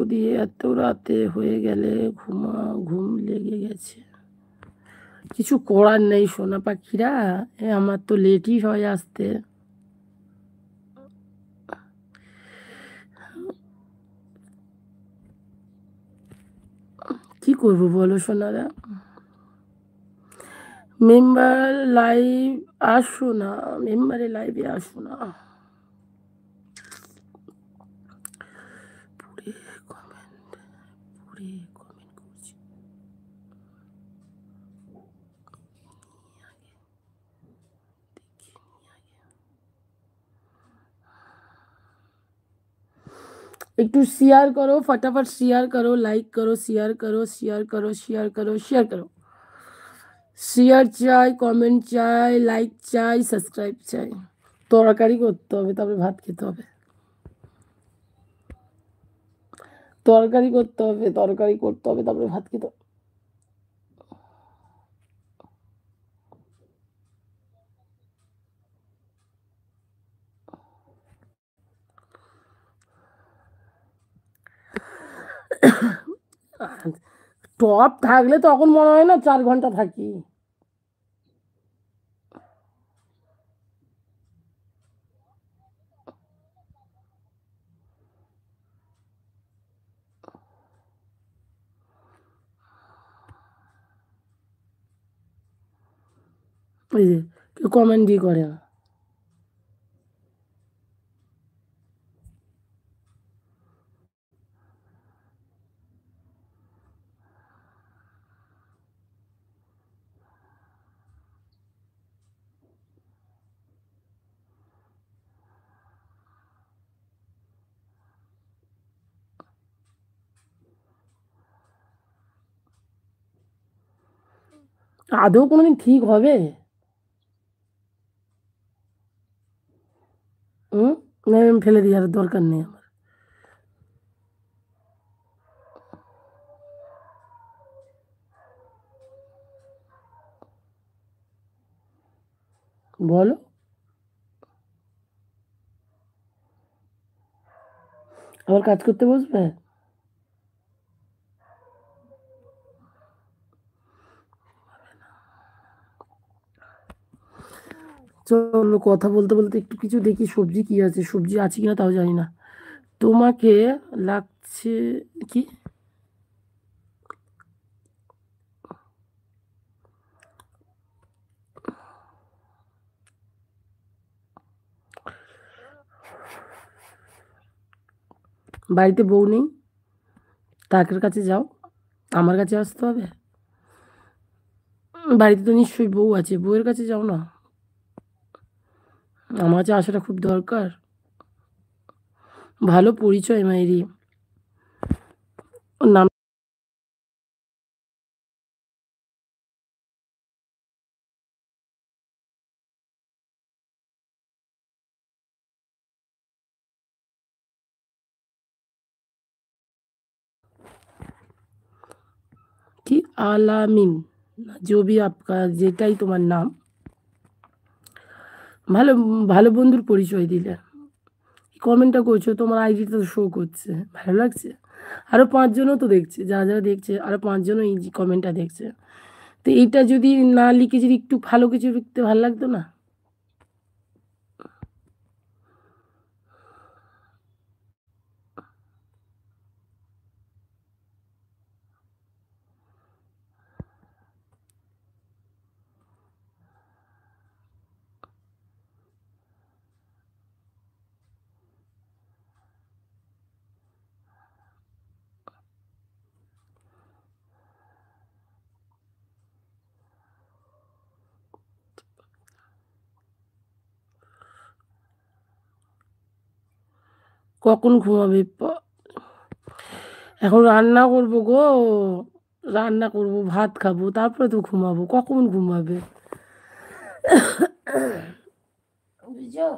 বৌদি এত রাতে হয়ে গেলে ঘুম লেগে গেছে। কিছু করার নেই সোনা পাখিরা, আমার তো লেটই হয় আসতে। কি করবো বলো সোনারা? মেম্বার লাইভ আসো না, মেম্বারে লাইভে আসো না। একটু শেয়ার করো, फटाफट শেয়ার করো, লাইক করো, শেয়ার করো, শেয়ার করো, শেয়ার করো, শেয়ার করো। শেয়ার চাই, কমেন্ট চাই, লাইক চাই, সাবস্ক্রাইব চাই। তরকারি করতে হবে, তারপরে ভাত খেতে হবে। তরকারি করতে হবে, তরকারি করতে হবে, তারপরে ভাত খেতে হবে। টপ থাকলে তখন মনে হয় না 4 ঘন্টা থাকি। এই যে কেউ কমেন্টই করে না। আদৌ কোনোদিন ঠিক হবে? না, আমি ফেলে দিই, আর দরকার নেই আমার। বলো, আবার কাজ করতে বসবে? চলো কথা বলতে বলতে একটু কিছু দেখি, সবজি কি আছে, সবজি আছে কিনা তাও জানি না। তোমাকে লাগছে কি? বাড়িতে বউ নেই, তাকের কাছে যাও, আমার কাছে আসতে হবে? বাড়িতে তো নিশ্চয়ই বউ আছে, বউয়ের কাছে যাও না, আমার কাছে আসাটা খুব দরকার। ভালো পরিচয় মায়েরই। ওর নাম কি? আলামিন, जो भी आपका, যেটাই তোমার নাম। ভালো, ভালো বন্ধুর পরিচয় দিলে। কমেন্টটা করছো, তোমার আইডিটা তো শো করছে, ভালো লাগছে। আরও 5 জনও তো দেখছে, যারা যারা দেখছে আরও 5 জনও এই কমেন্টটা দেখছে। তো এইটা যদি না লিখে যদি একটু ভালো কিছু লিখতে ভালো লাগতো না? কখন ঘুমাবে? এখন রান্না করবো গো, রান্না করবো, ভাত খাবো, তারপরে তো ঘুমাবো। কখন ঘুমাবে? বুঝছো?